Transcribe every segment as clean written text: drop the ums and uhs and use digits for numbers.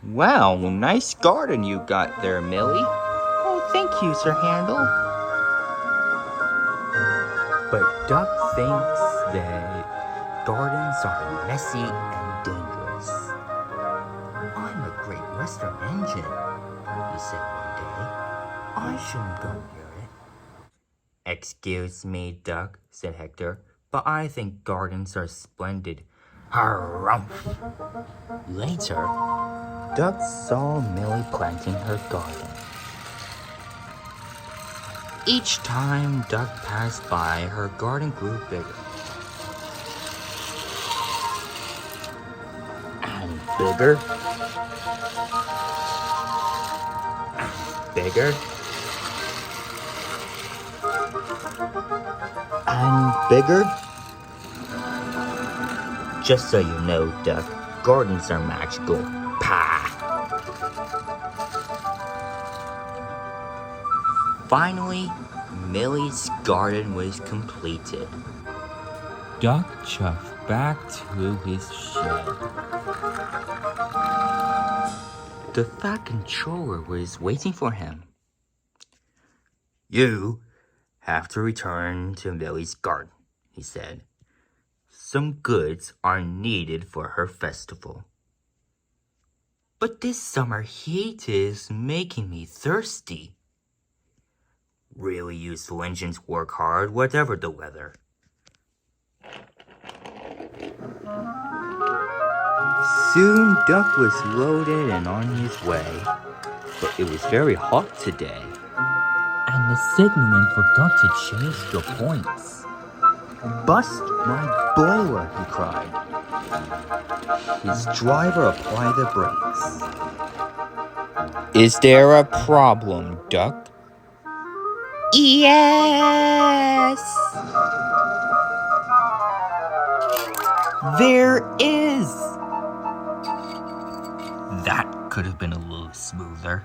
Wow, nice garden you got there, Millie. Oh, thank you, Sir Handel. But Duck thinks that gardens are messy and dangerous. I'm a Great Western engine, he said one day. I shouldn't go near it. Excuse me, Duck, said Hector, but I think gardens are splendid. Harumph! Later, Duck saw Millie planting her garden. Each time Duck passed by, her garden grew bigger. And bigger. And bigger. And bigger. Just so you know, Duck, gardens are magical. Pah! Finally, Millie's garden was completed. Duck chuffed back to his shed. The Fat Controller was waiting for him. You have to return to Millie's garden, he said. Some goods are needed for her festival. But this summer heat is making me thirsty. Really useful engines work hard, whatever the weather. Soon Duck was loaded and on his way, but it was very hot today. And the signalman forgot to change the points. Bust my boiler, he cried. His driver applied the brakes. Is there a problem, Duck? Yes! There is! That could have been a little smoother.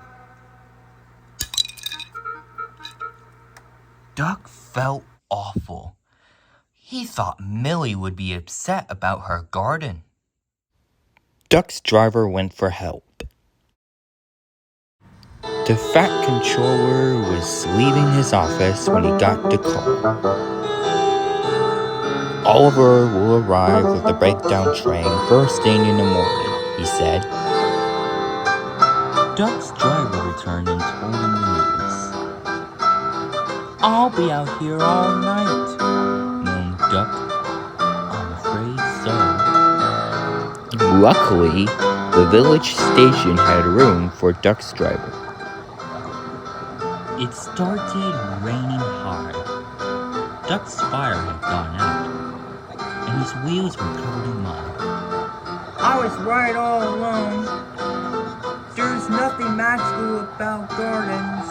Duck felt awful. He thought Millie would be upset about her garden. Duck's driver went for help. The Fat Controller was leaving his office when he got the call. Oliver will arrive with the breakdown train first thing in the morning, he said. Duck's driver returned and told him the news. I'll be out here all night, moaned Duck. I'm afraid so. Luckily, the village station had room for Duck's driver. It started raining hard. Duck's fire had gone out, and his wheels were covered in mud. I was right all alone. There's nothing magical about gardens.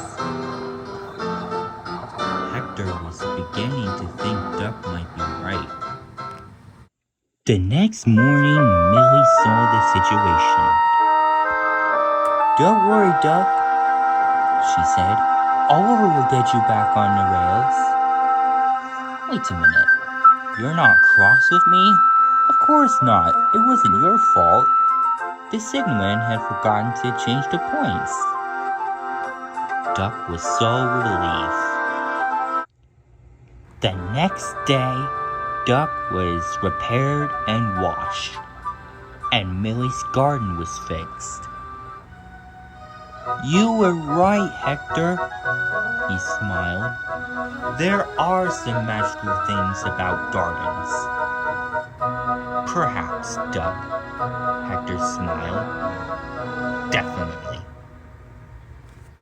Hector was beginning to think Duck might be right. The next morning, Millie saw the situation. Don't worry, Duck, she said. Oliver will get you back on the rails. Wait a minute. You're not cross with me? Of course not. It wasn't your fault. The signalman had forgotten to change the points. Duck was so relieved. The next day, Duck was repaired and washed, and Millie's garden was fixed. You were right, Hector, he smiled. There are some magical things about gardens. Perhaps, Duck, Hector smiled. Definitely.